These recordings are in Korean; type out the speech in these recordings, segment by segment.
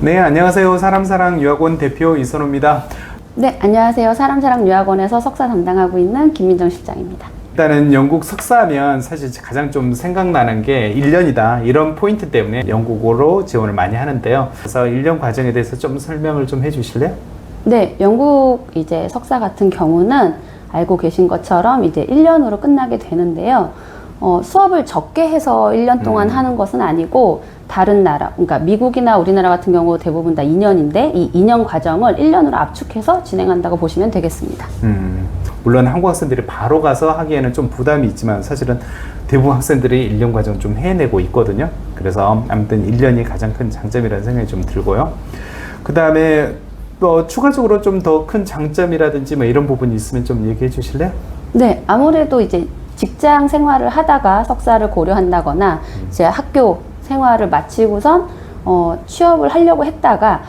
네, 안녕하세요. 사람사랑 유학원 대표 이선호입니다. 네, 안녕하세요. 사람사랑 유학원에서 석사 담당하고 있는 김민정 실장입니다. 일단은 영국 석사하면 사실 가장 좀 생각나는 게 1년이다. 이런 포인트 때문에 영국어로 지원을 많이 하는데요. 그래서 1년 과정에 대해서 좀 설명을 좀 해주실래요? 네, 영국 이제 석사 같은 경우는 알고 계신 것처럼 이제 1년으로 끝나게 되는데요. 수업을 적게 해서 1년 동안 하는 것은 아니고 다른 나라, 그러니까 미국이나 우리나라 같은 경우 대부분 다 2년인데 이 2년 과정을 1년으로 압축해서 진행한다고 보시면 되겠습니다. 물론 한국 학생들이 바로 가서 하기에는 좀 부담이 있지만 사실은 대부분 학생들이 1년 과정 좀 해내고 있거든요. 그래서 아무튼 1년이 가장 큰 장점이라는 생각이 좀 들고요. 그 다음에 또 추가적으로 좀 더 큰 장점이라든지 뭐 이런 부분이 있으면 좀 얘기해 주실래요? 네, 아무래도 이제 직장 생활을 하다가 석사를 고려한다거나 이제 학교 생활을 마치고선 취업을 하려고 했다가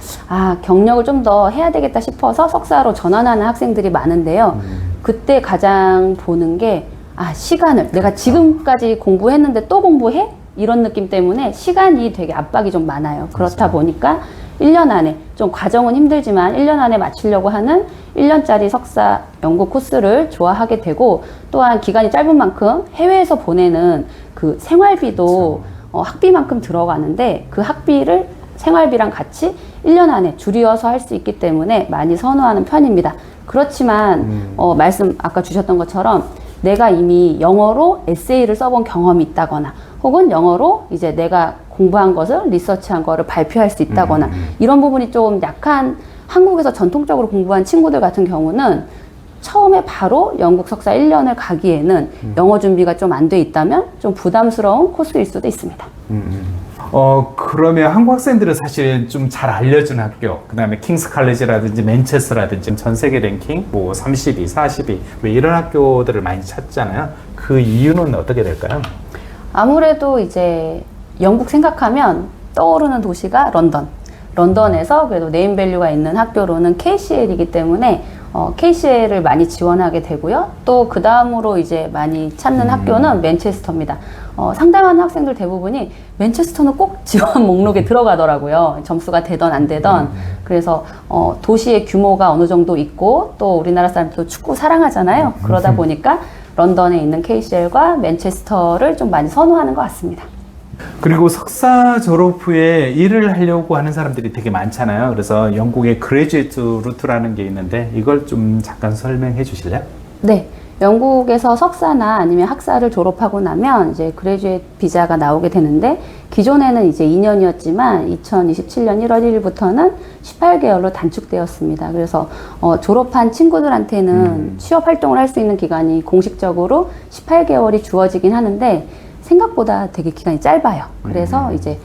경력을 좀 더 해야 되겠다 싶어서 석사로 전환하는 학생들이 많은데요. 그때 가장 보는 게 시간을 내가 지금까지 공부했는데 또 공부해? 이런 느낌 때문에 시간이 되게 압박이 좀 많아요. 그렇다 보니까 1년 안에 좀 과정은 힘들지만 1년 안에 마치려고 하는 1년짜리 석사 연구 코스를 좋아하게 되고, 또한 기간이 짧은 만큼 해외에서 보내는 그 생활비도 학비만큼 들어가는데 그 학비를 생활비랑 같이 1년 안에 줄여서 할 수 있기 때문에 많이 선호하는 편입니다. 그렇지만 말씀 아까 주셨던 것처럼 내가 이미 영어로 에세이를 써본 경험이 있다거나 혹은 영어로 이제 내가 공부한 것을 리서치한 거를 발표할 수 있다거나 이런 부분이 좀 약한 한국에서 전통적으로 공부한 친구들 같은 경우는 처음에 바로 영국 석사 1년을 가기에는 영어 준비가 좀 안 돼 있다면 좀 부담스러운 코스일 수도 있습니다. 그러면 한국 학생들은 사실 좀 잘 알려진 학교, 그 다음에 킹스 칼리지라든지 맨체스터라든지 전 세계 랭킹 뭐 32, 42 왜 이런 학교들을 많이 찾잖아요. 그 이유는 어떻게 될까요? 아무래도 이제 영국 생각하면 떠오르는 도시가 런던에서 그래도 네임밸류가 있는 학교로는 KCL이기 때문에 KCL을 많이 지원하게 되고요. 또 그 다음으로 이제 많이 찾는 학교는 맨체스터입니다. 상담하는 학생들 대부분이 맨체스터는 꼭 지원 목록에 들어가더라고요. 점수가 되던 안 되던. 그래서 도시의 규모가 어느 정도 있고 또 우리나라 사람들도 축구 사랑하잖아요. 그러다 보니까 런던에 있는 KCL과 맨체스터를 좀 많이 선호하는 것 같습니다. 그리고 석사 졸업 후에 일을 하려고 하는 사람들이 되게 많잖아요. 그래서 영국의 그레지에이트 루트라는 게 있는데 이걸 좀 잠깐 설명해 주실래요? 네. 영국에서 석사나 아니면 학사를 졸업하고 나면 이제 그레지에이트 비자가 나오게 되는데, 기존에는 이제 2년이었지만 2027년 1월 1일부터는 18개월로 단축되었습니다. 그래서 졸업한 친구들한테는 취업 활동을 할 수 있는 기간이 공식적으로 18개월이 주어지긴 하는데 생각보다 되게 기간이 짧아요. 그래서 이제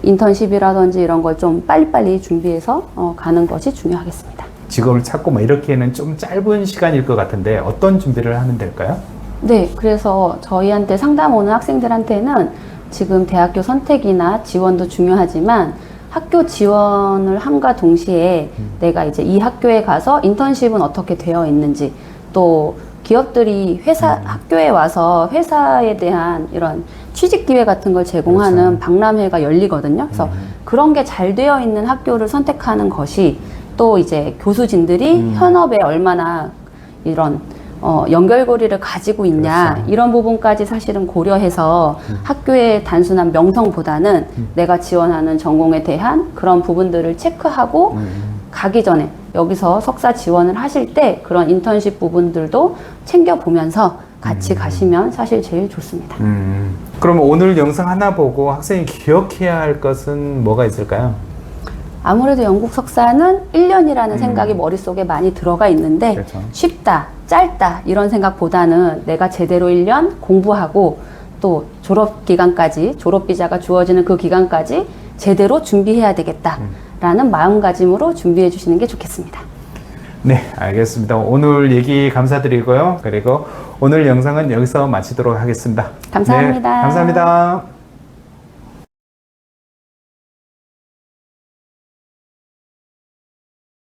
인턴십이라든지 이런 걸 좀 빨리빨리 준비해서 가는 것이 중요하겠습니다. 직업을 찾고 뭐 이렇게는 좀 짧은 시간일 것 같은데 어떤 준비를 하면 될까요? 네, 그래서 저희한테 상담 오는 학생들한테는 지금 대학교 선택이나 지원도 중요하지만 학교 지원을 함과 동시에 내가 이제 이 학교에 가서 인턴십은 어떻게 되어 있는지, 또 기업들이 학교에 와서 회사에 대한 이런 취직 기회 같은 걸 제공하는 박람회가 열리거든요. 그래서 그런 게 잘 되어 있는 학교를 선택하는 것이, 또 이제 교수진들이 현업에 얼마나 이런 연결고리를 가지고 있냐, 이런 부분까지 사실은 고려해서 학교의 단순한 명성보다는 내가 지원하는 전공에 대한 그런 부분들을 체크하고 가기 전에 여기서 석사 지원을 하실 때 그런 인턴십 부분들도 챙겨보면서 같이 가시면 사실 제일 좋습니다. 그럼 오늘 영상 하나 보고 학생이 기억해야 할 것은 뭐가 있을까요? 아무래도 영국 석사는 1년이라는 생각이 머릿속에 많이 들어가 있는데, 그렇죠. 쉽다, 짧다 이런 생각보다는 내가 제대로 1년 공부하고 또 졸업기간까지, 졸업비자가 주어지는 그 기간까지 제대로 준비해야 되겠다라는 마음가짐으로 준비해 주시는 게 좋겠습니다. 네, 알겠습니다. 오늘 얘기 감사드리고요. 그리고 오늘 영상은 여기서 마치도록 하겠습니다. 감사합니다. 네, 감사합니다.